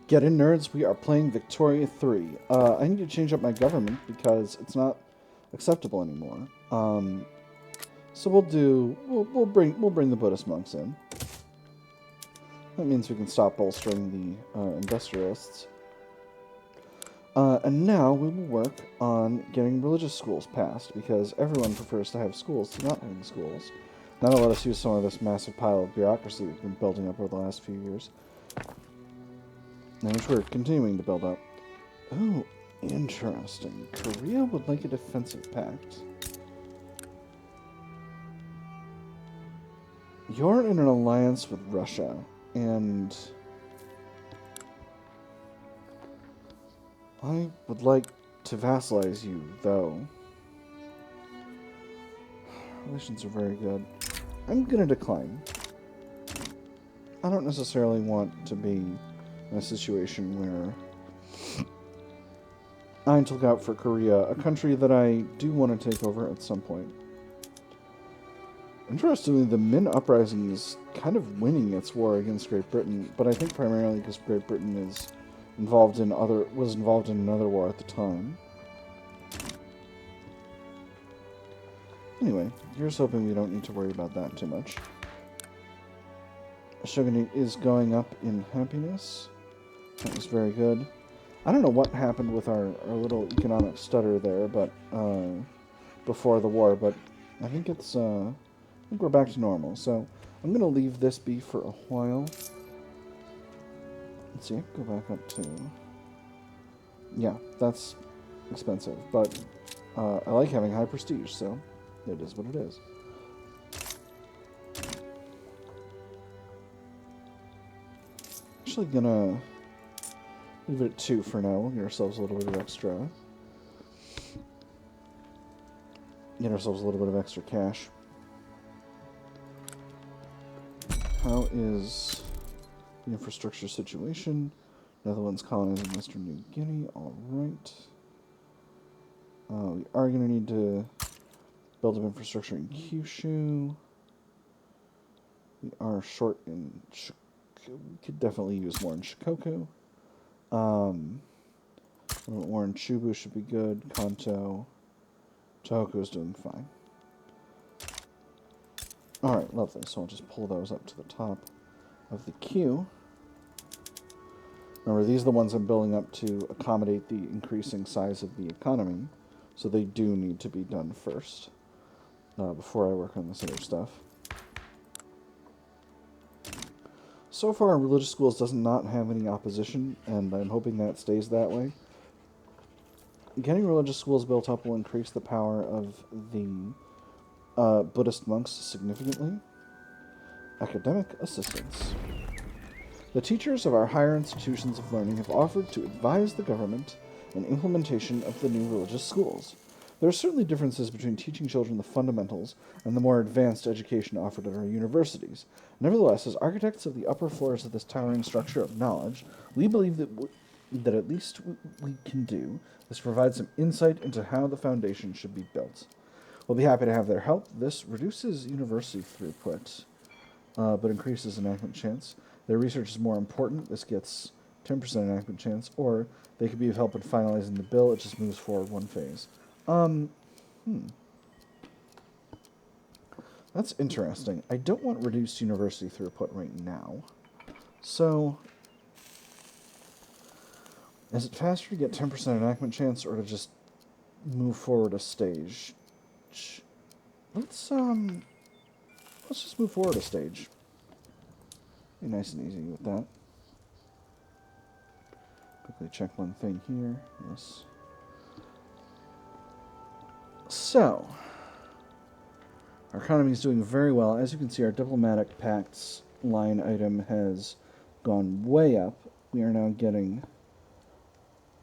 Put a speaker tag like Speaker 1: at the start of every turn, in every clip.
Speaker 1: Get in, nerds. We are playing Victoria 3. I need to change up my government because it's not acceptable anymore. So we'll bring the Buddhist monks in. That means we can stop bolstering the industrialists. And now we will work on getting religious schools passed because everyone prefers to have schools to not having schools. That'll let us use some of this massive pile of bureaucracy we've been building up over the last few years. Which we're continuing to build up. Oh, interesting. Korea would like a defensive pact. You're in an alliance with Russia, and I would like to vassalize you, though. Relations are very good. I'm gonna decline. I don't necessarily want to be in a situation where I need to look out for Korea, a country that I do want to take over at some point. Interestingly, the Min Uprising is kind of winning its war against Great Britain, but I think primarily because Great Britain was involved in another war at the time. Anyway, here's hoping we don't need to worry about that too much. Shogunate is going up in happiness. That was very good. I don't know what happened with our little economic stutter there, but before the war, but I think it's I think we're back to normal. So I'm gonna leave this be for a while. Let's see, go back up to, yeah, that's expensive, but I like having high prestige, so it is what it is. Actually gonna leave it at 2 for now. We'll get ourselves a little bit of extra. Get ourselves a little bit of extra cash. How is the infrastructure situation? Netherlands colonizing Western New Guinea. Alright. We are going to need to build up infrastructure in Kyushu. We are short in we could definitely use more in Shikoku. A little bit more in Chubu should be good. Kanto. Tohoku is doing fine. Alright, lovely. So I'll just pull those up to the top of the queue. Remember, these are the ones I'm building up to accommodate the increasing size of the economy. So they do need to be done first, before I work on this other stuff. So far, religious schools does not have any opposition, and I'm hoping that stays that way. Getting religious schools built up will increase the power of the Buddhist monks significantly. Academic assistance. The teachers of our higher institutions of learning have offered to advise the government in implementation of the new religious schools. There are certainly differences between teaching children the fundamentals and the more advanced education offered at our universities. Nevertheless, as architects of the upper floors of this towering structure of knowledge, we believe that at least we can do is provide some insight into how the foundation should be built. We'll be happy to have their help. This reduces university throughput, but increases enactment chance. Their research is more important. This gets 10% enactment chance, or they could be of help in finalizing the bill. It just moves forward one phase. That's interesting. I don't want reduced university throughput right now. So, is it faster to get 10% enactment chance, or to just move forward a stage? Let's just move forward a stage. Be nice and easy with that. Quickly check one thing here. Yes. So, our economy is doing very well. As you can see, our diplomatic pacts line item has gone way up. We are now getting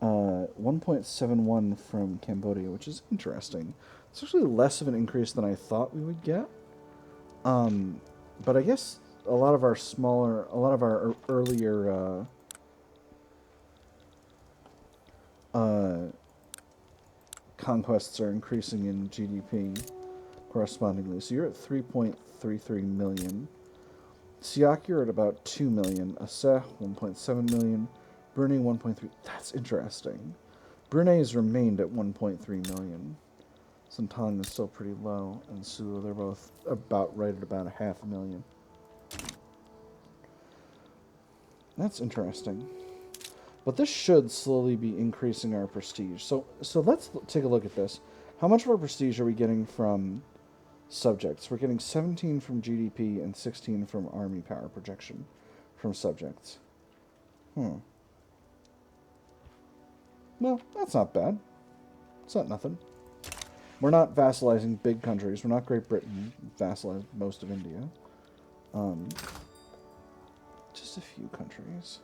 Speaker 1: 1.71 from Cambodia, which is interesting. It's actually less of an increase than I thought we would get. But I guess a lot of our earlier conquests are increasing in GDP correspondingly. So you're at 3.33 million. Siak, you're at about 2 million. Aseh, 1.7 million. Brunei 1.3. That's interesting. Brunei's remained at 1.3 million. Santong is still pretty low, and Sulu, they're both about right at about 500,000. That's interesting. But this should slowly be increasing our prestige. So let's take a look at this. How much of our prestige are we getting from subjects? We're getting 17 from GDP and 16 from army power projection from subjects. Well, that's not bad. It's not nothing. We're not vassalizing big countries. We're not Great Britain. Vassalized most of India. Just a few countries.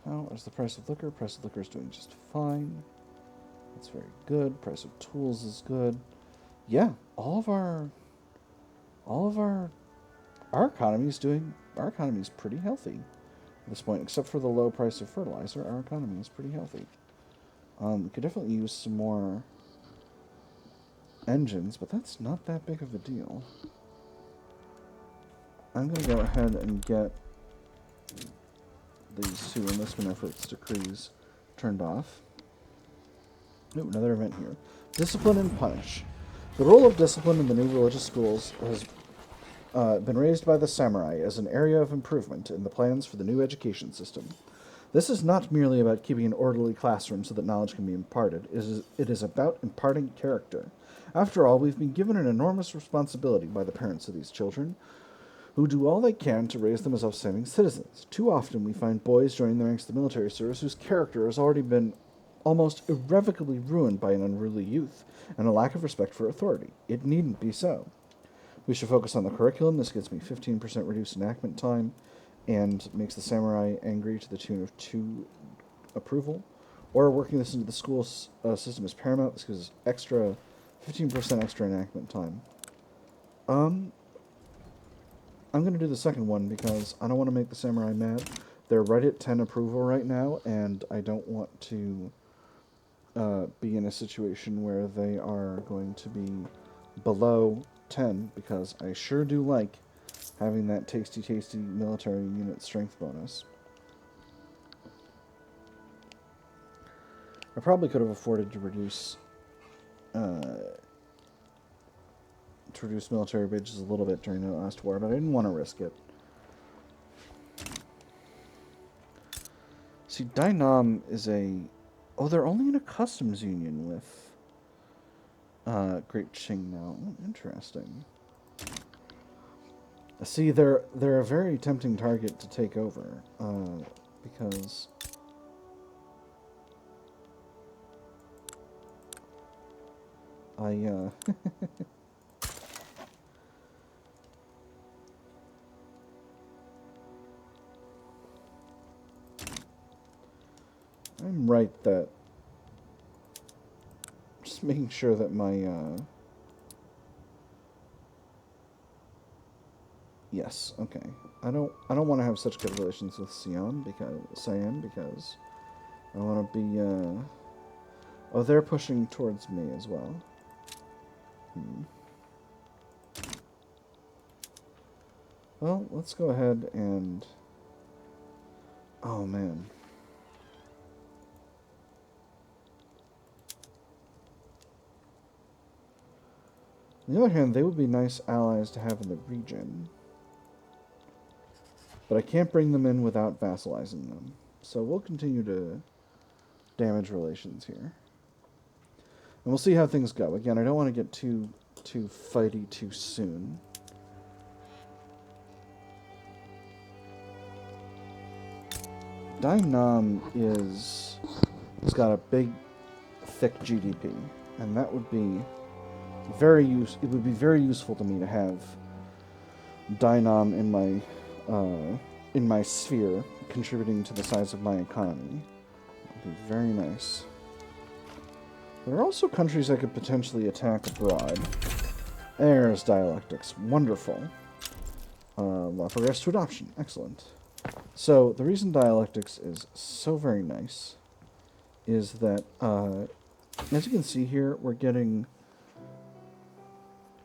Speaker 1: How is the price of liquor? Price of liquor is doing just fine. That's very good. Price of tools is good. Yeah, our economy is pretty healthy at this point, except for the low price of fertilizer. Our economy is pretty healthy. We could definitely use some more engines, but that's not that big of a deal. I'm going to go ahead and get these two enlistment efforts decrees turned off. Ooh, another event here. Discipline and punish. The role of discipline in the new religious schools has been raised by the samurai as an area of improvement in the plans for the new education system. This is not merely about keeping an orderly classroom so that knowledge can be imparted. It is about imparting character. After all, we've been given an enormous responsibility by the parents of these children, who do all they can to raise them as upstanding citizens. Too often we find boys joining the ranks of the military service whose character has already been almost irrevocably ruined by an unruly youth and a lack of respect for authority. It needn't be so. We should focus on the curriculum. This gets me 15% reduced enactment time and makes the samurai angry to the tune of 2 approval. Or working this into the school system is paramount. This gives us 15% extra enactment time. I'm going to do the second one because I don't want to make the samurai mad. They're right at 10 approval right now, and I don't want to be in a situation where they are going to be below 10, because I sure do like having that tasty military unit strength bonus. I probably could have afforded to reduce military wages a little bit during the last war, but I didn't want to risk it. See, Dainam is oh, they're only in a customs union with Great Qing now. Oh, interesting. See, they're a very tempting target to take over, because I'm right that just making sure that my yes, okay. I don't want to have such good relations with Siam because I want to be oh, they're pushing towards me as well. Well, let's go ahead and oh man. On the other hand, they would be nice allies to have in the region. But I can't bring them in without vassalizing them. So we'll continue to damage relations here. And we'll see how things go. Again, I don't want to get too fighty too soon. Dainam has got a big, thick GDP, and that would be it would be very useful to me to have Dainam in my sphere, contributing to the size of my economy. That would be very nice. There are also countries I could potentially attack abroad. There's dialectics. Wonderful. Law progress to adoption. Excellent. So, the reason dialectics is so very nice is that, as you can see here, we're getting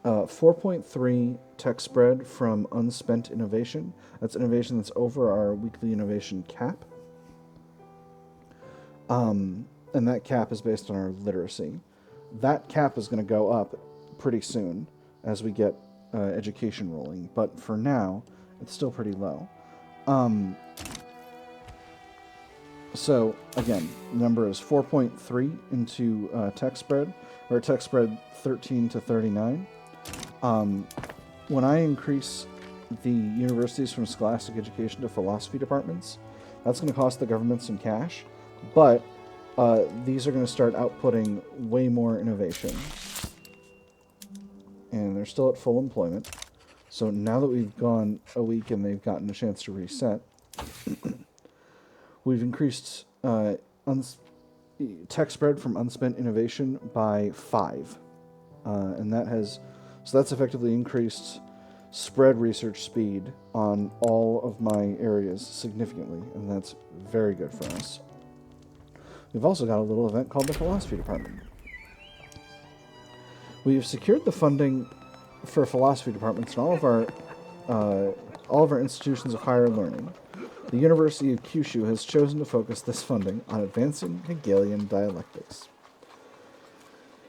Speaker 1: 4.3 tech spread from unspent innovation. That's innovation that's over our weekly innovation cap. And that cap is based on our literacy. That cap is going to go up pretty soon as we get education rolling, but for now, it's still pretty low. So, again, the number is 4.3 into tech spread, or tech spread 13 to 39. When I increase the universities from scholastic education to philosophy departments, that's going to cost the government some cash, but these are going to start outputting way more innovation. And they're still at full employment. So now that we've gone a week and they've gotten a chance to reset, we've increased tech spread from unspent innovation by 5. And that's effectively increased spread research speed on all of my areas significantly, and that's very good for us. We've also got a little event called the Philosophy Department. We've secured the funding for philosophy departments in all of our institutions of higher learning. The University of Kyushu has chosen to focus this funding on advancing Hegelian dialectics.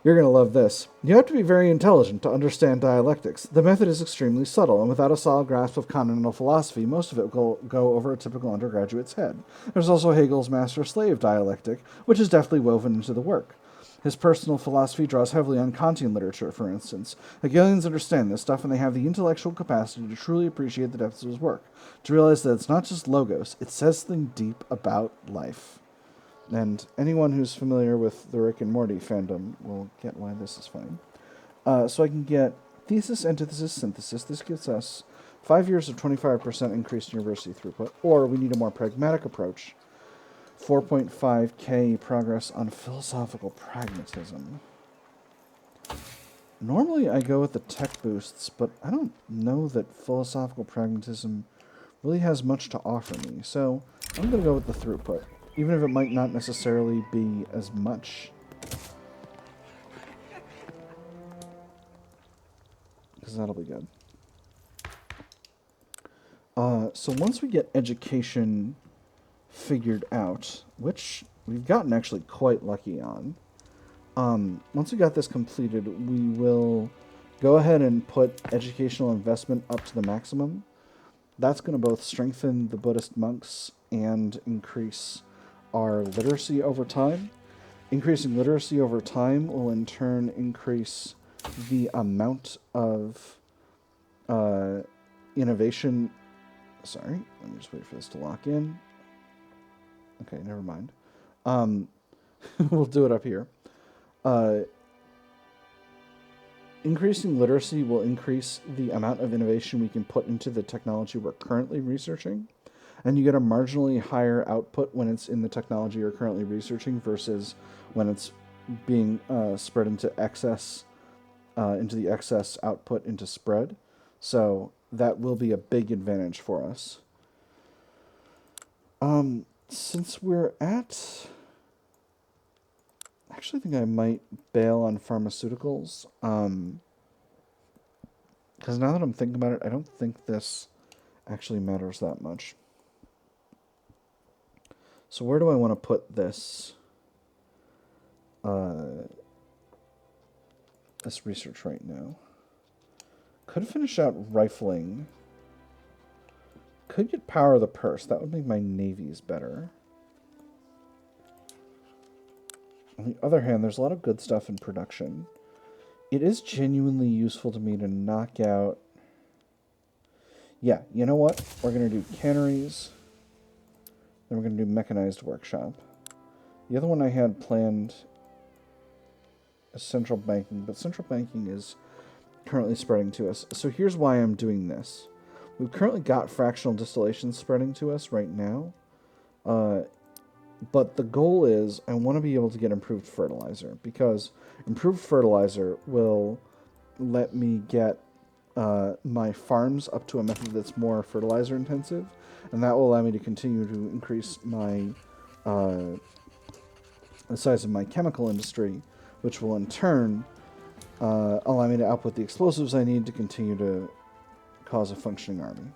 Speaker 1: You're going to love this. You have to be very intelligent to understand dialectics. The method is extremely subtle, and without a solid grasp of continental philosophy, most of it will go over a typical undergraduate's head. There's also Hegel's master-slave dialectic, which is deftly woven into the work. His personal philosophy draws heavily on Kantian literature, for instance. Hegelians understand this stuff, and they have the intellectual capacity to truly appreciate the depths of his work, to realize that it's not just logos, it says something deep about life. And anyone who's familiar with the Rick and Morty fandom will get why this is funny. So I can get thesis, antithesis, synthesis. This gives us 5 years of 25% increased university throughput, or we need a more pragmatic approach. 4.5k progress on philosophical pragmatism. Normally I go with the tech boosts, but I don't know that philosophical pragmatism really has much to offer me, so I'm going to go with the throughput, even if it might not necessarily be as much. Because that'll be good. So once we get education figured out, which we've gotten actually quite lucky on, once we got this completed, we will go ahead and put educational investment up to the maximum. That's going to both strengthen the Buddhist monks and increase our literacy over time. Increasing literacy over time will in turn increase the amount of innovation. Sorry, let me just wait for this to lock in. Okay, never mind. We'll do it up here. Increasing literacy will increase the amount of innovation we can put into the technology we're currently researching. And you get a marginally higher output when it's in the technology you're currently researching versus when it's being spread into excess, into the excess output into spread. So that will be a big advantage for us. Since we're at... I actually think I might bail on pharmaceuticals. Because now that I'm thinking about it, I don't think this actually matters that much. So where do I want to put this this research right now? Could finish out rifling. Could get power of the purse. That would make my navies better. On the other hand, there's a lot of good stuff in production. It is genuinely useful to me to knock out... Yeah, you know what? We're going to do canneries. Then we're going to do mechanized workshop. The other one I had planned is central banking, but central banking is currently spreading to us. So here's why I'm doing this. We've currently got fractional distillation spreading to us right now. But the goal is I want to be able to get improved fertilizer, because improved fertilizer will let me get my farms up to a method that's more fertilizer intensive, and that will allow me to continue to increase my the size of my chemical industry, which will in turn allow me to output the explosives I need to continue to cause a functioning army.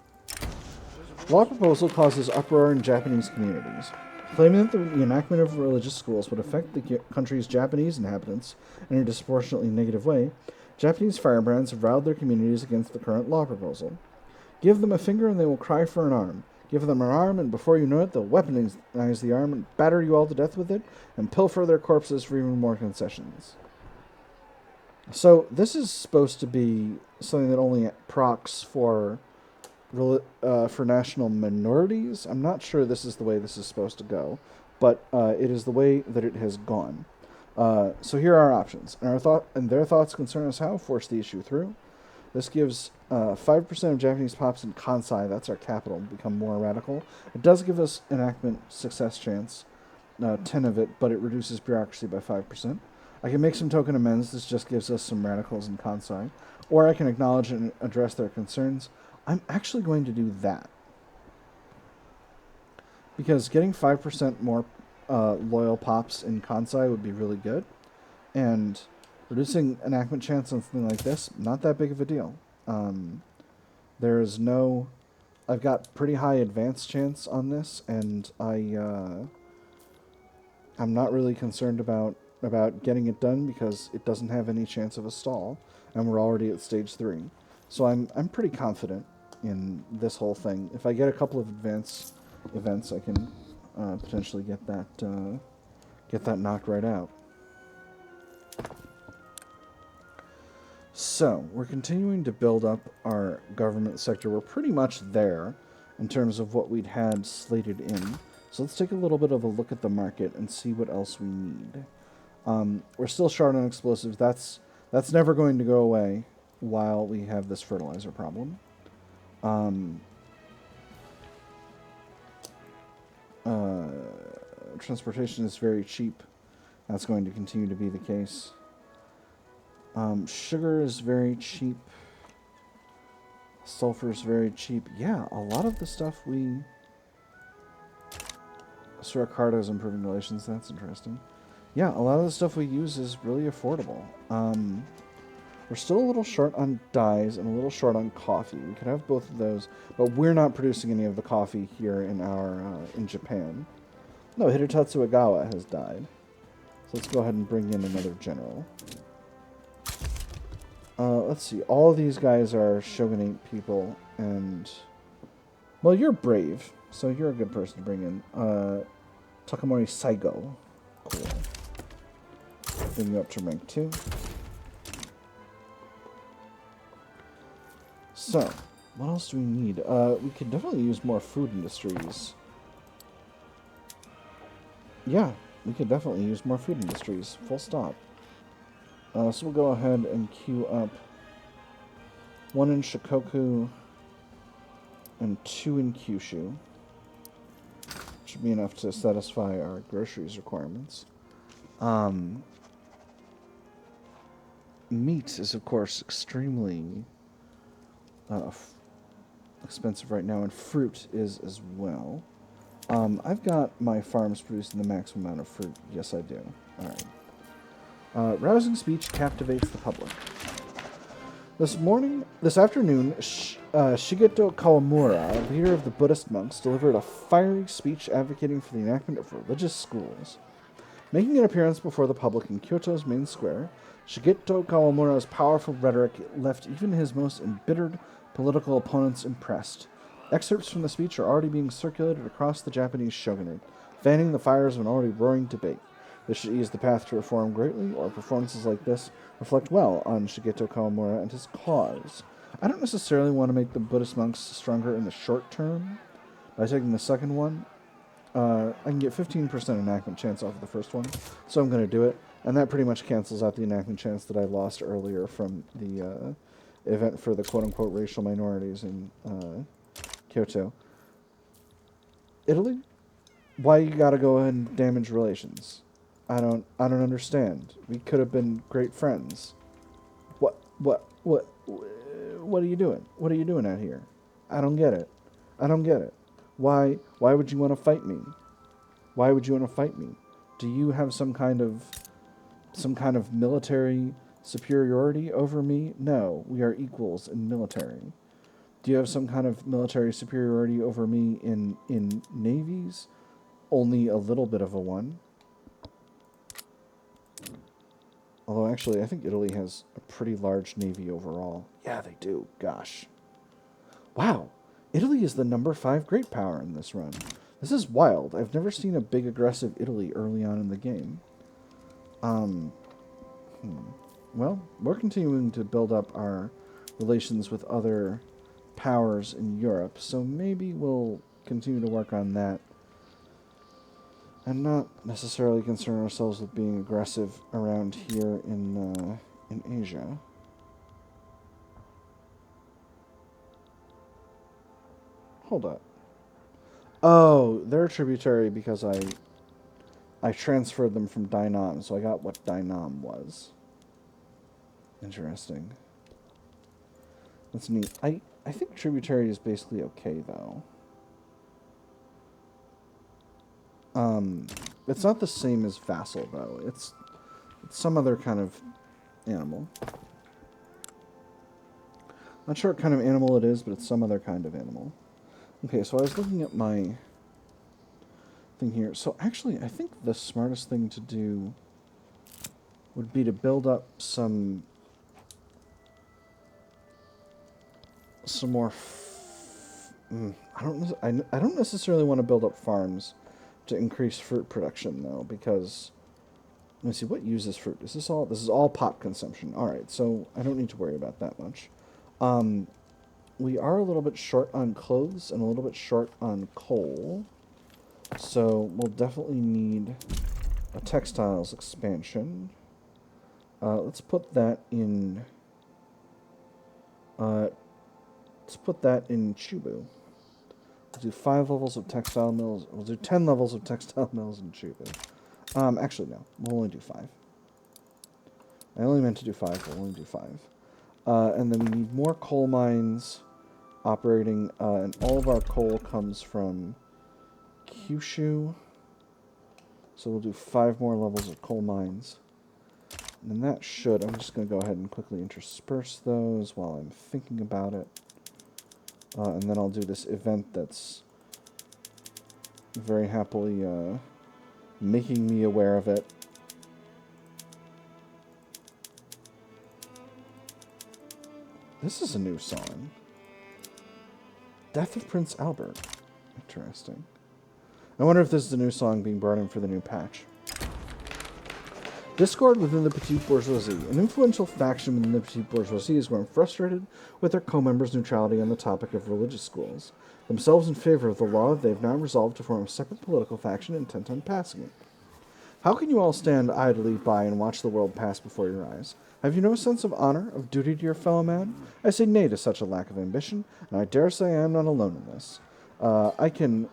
Speaker 1: The law proposal causes uproar in Japanese communities, claiming that the enactment of religious schools would affect the country's Japanese inhabitants in a disproportionately negative way. Japanese firebrands have riled their communities against the current law proposal. Give them a finger and they will cry for an arm. Give them an arm and before you know it, they'll weaponize the arm and batter you all to death with it and pilfer their corpses for even more concessions. So this is supposed to be something that only procs for national minorities. I'm not sure this is the way this is supposed to go, but it is the way that it has gone. So here are our options. And their thoughts concern us how? Force the issue through. This gives 5% of Japanese pops in Kansai, that's our capital, become more radical. It does give us enactment success chance, 10 of it, but it reduces bureaucracy by 5%. I can make some token amends. This just gives us some radicals in Kansai. Or I can acknowledge and address their concerns. I'm actually going to do that. Because getting 5% more loyal pops in Kansai would be really good. And reducing enactment chance on something like this, not that big of a deal. There is no... I've got pretty high advance chance on this, and I'm not really concerned about getting it done because it doesn't have any chance of a stall, and we're already at stage 3. So I'm pretty confident in this whole thing. If I get a couple of advance events, I can potentially get that knocked right out. So we're continuing to build up our government sector. We're pretty much there in terms of what we'd had slated in. So let's take a little bit of a look at the market and see what else we need. We're still short on explosives. That's never going to go away while we have this fertilizer problem. Transportation is very cheap. That's going to continue to be the case. Sugar is very cheap. Sulfur is very cheap. Yeah, a lot of the stuff we... Suracardo is improving relations. That's interesting. Yeah, a lot of the stuff we use is really affordable. We're still a little short on dyes and a little short on coffee. We could have both of those, but we're not producing any of the coffee here in in Japan. No, Hidetatsu Agawa has died. So let's go ahead and bring in another general. Let's see. All of these guys are shogunate people, and... Well, you're brave, so you're a good person to bring in. Takamori Saigo. Cool. Bring you up to rank 2. So, what else do we need? We could definitely use more food industries. Yeah, we could definitely use more food industries. Full stop. So we'll go ahead and queue up 1 in Shikoku and 2 in Kyushu. Should be enough to satisfy our groceries requirements. Meat is, of course, extremely expensive right now, and fruit is as well. I've got my farms producing the maximum amount of fruit. Yes, I do. Alright. Rousing speech captivates the public. This afternoon, Shigeto Kawamura, leader of the Buddhist monks, delivered a fiery speech advocating for the enactment of religious schools. Making an appearance before the public in Kyoto's main square, Shigeto Kawamura's powerful rhetoric left even his most embittered political opponents impressed. Excerpts from the speech are already being circulated across the Japanese shogunate, fanning the fires of an already roaring debate. This should ease the path to reform greatly, or performances like this reflect well on Shigeto Kawamura and his cause. I don't necessarily want to make the Buddhist monks stronger in the short term by taking the second one. I can get 15% enactment chance off of the first one, so I'm going to do it. And that pretty much cancels out the enactment chance that I lost earlier from the event for the quote-unquote racial minorities in Kyoto. Italy? Why you gotta go ahead and damage relations? I don't understand. We could have been great friends. What are you doing? What are you doing out here? I don't get it. I don't get it. Why would you want to fight me? Why would you want to fight me? Do you have some kind of military superiority over me? No, we are equals in military. Do you have some kind of military superiority over me in navies? Only a little bit of a one. Although, actually, I think Italy has a pretty large navy overall. Yeah, they do. Gosh. Wow. Italy is the number 5 great power in this run. This is wild. I've never seen a big aggressive Italy early on in the game. Well, we're continuing to build up our relations with other powers in Europe, so maybe we'll continue to work on that and not necessarily concern ourselves with being aggressive around here in Asia. Hold up. Oh, they're a tributary because I transferred them from Dynam, so I got what Dynam was. Interesting. That's neat. I think tributary is basically okay, though. It's not the same as vassal, though. It's some other kind of animal. Not sure what kind of animal it is, but it's some other kind of animal. Okay, so I was looking at my thing here. So actually, I think the smartest thing to do would be to build up some more. I don't necessarily want to build up farms to increase fruit production, though, because let me see, what uses fruit? Is this all? This is all pop consumption. All right, so I don't need to worry about that much. We are a little bit short on clothes and a little bit short on coal, so we'll definitely need a textiles expansion. Let's put that in. Let's put that in Chubu. We'll do 5 levels of textile mills. We'll do 10 levels of textile mills in Chubu. Actually, no. We'll only do 5. I only meant to do 5. We'll only do 5. And then we need more coal mines operating, and all of our coal comes from Kyushu. So we'll do 5 more levels of coal mines. And then that should, I'm just going to go ahead and quickly intersperse those while I'm thinking about it. And then I'll do this event that's very happily making me aware of it. This is a new song. Death of Prince Albert. Interesting. I wonder if this is a new song being brought in for the new patch. Discord within the petite bourgeoisie. An influential faction within the petite bourgeoisie is growing frustrated with their co-members' neutrality on the topic of religious schools. Themselves in favor of the law, they've now resolved to form a separate political faction intent on passing it. How can you all stand idly by and watch the world pass before your eyes? Have you no sense of honor, of duty to your fellow man? I say nay to such a lack of ambition, and I dare say I am not alone in this. I can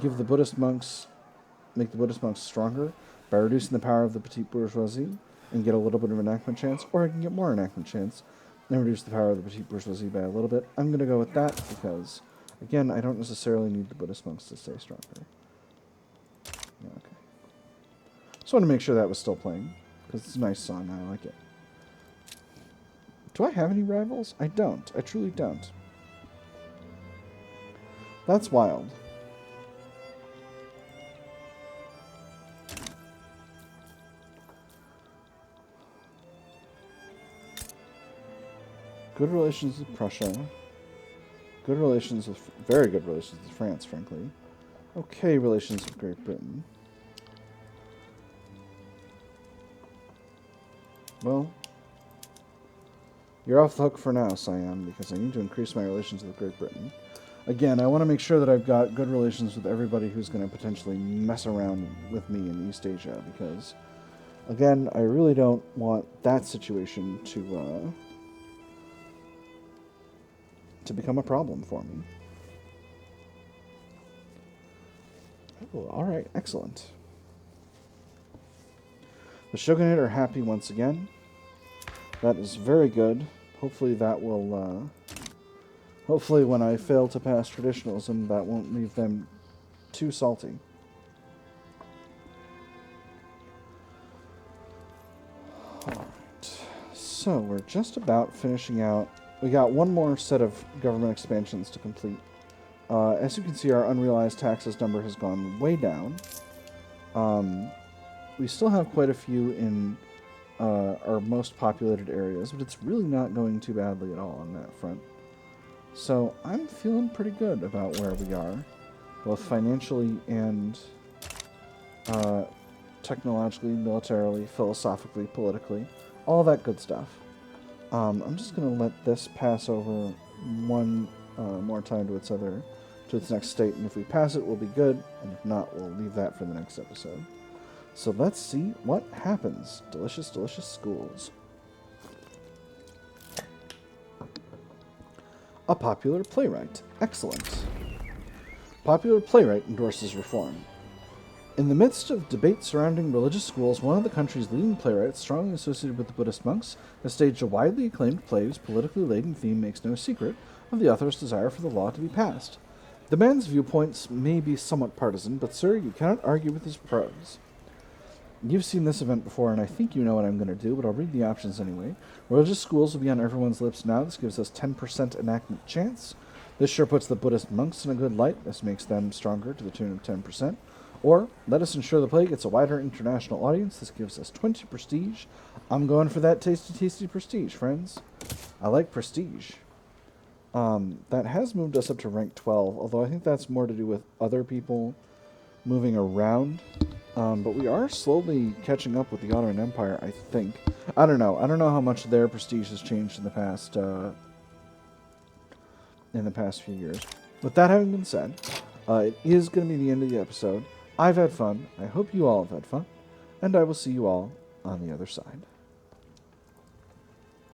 Speaker 1: give the Buddhist monks, make the Buddhist monks stronger by reducing the power of the petite bourgeoisie and get a little bit of enactment chance, or I can get more enactment chance and reduce the power of the petite bourgeoisie by a little bit. I'm going to go with that because, again, I don't necessarily need the Buddhist monks to stay stronger. Yeah, okay. Just want to make sure that was still playing, because it's a nice song, I like it. Do I have any rivals? I don't. I truly don't. That's wild. Good relations with Prussia. Good relations with... Very good relations with France, frankly. Okay relations with Great Britain. Well, you're off the hook for now, Siam, because I need to increase my relations with Great Britain. Again, I want to make sure that I've got good relations with everybody who's going to potentially mess around with me in East Asia, because, again, I really don't want that situation to become a problem for me. Oh, alright, excellent. The Shogunate are happy once again. That is very good. Hopefully that will, hopefully when I fail to pass traditionalism, that won't leave them too salty. Alright, So, we're just about finishing out. We got one more set of government expansions to complete. As you can see, our unrealized taxes number has gone way down. We still have quite a few in our most populated areas, but it's really not going too badly at all on that front. So I'm feeling pretty good about where we are, both financially and technologically, militarily, philosophically, politically, all that good stuff. I'm just going to let this pass over one more time to its next state, and if we pass it, we'll be good, and if not, we'll leave that for the next episode. So let's see what happens. Delicious, delicious schools. A popular playwright. Excellent. Popular playwright endorses reform. In the midst of debate surrounding religious schools, one of the country's leading playwrights, strongly associated with the Buddhist monks, has staged a widely acclaimed play whose politically laden theme makes no secret of the author's desire for the law to be passed. The man's viewpoints may be somewhat partisan, but sir, you cannot argue with his prose. You've seen this event before, and I think you know what I'm going to do, but I'll read the options anyway. Religious schools will be on everyone's lips now. This gives us 10% enactment chance. This sure puts the Buddhist monks in a good light. This makes them stronger to the tune of 10%. Or, let us ensure the play gets a wider international audience. This gives us 20 prestige. I'm going for that tasty, tasty prestige, friends. I like prestige. That has moved us up to rank 12, although I think that's more to do with other people moving around. But we are slowly catching up with the Ottoman Empire, I think. I don't know. I don't know how much their prestige has changed in the past few years. With that having been said, it is going to be the end of the episode. I've had fun. I hope you all have had fun. And I will see you all on the other side.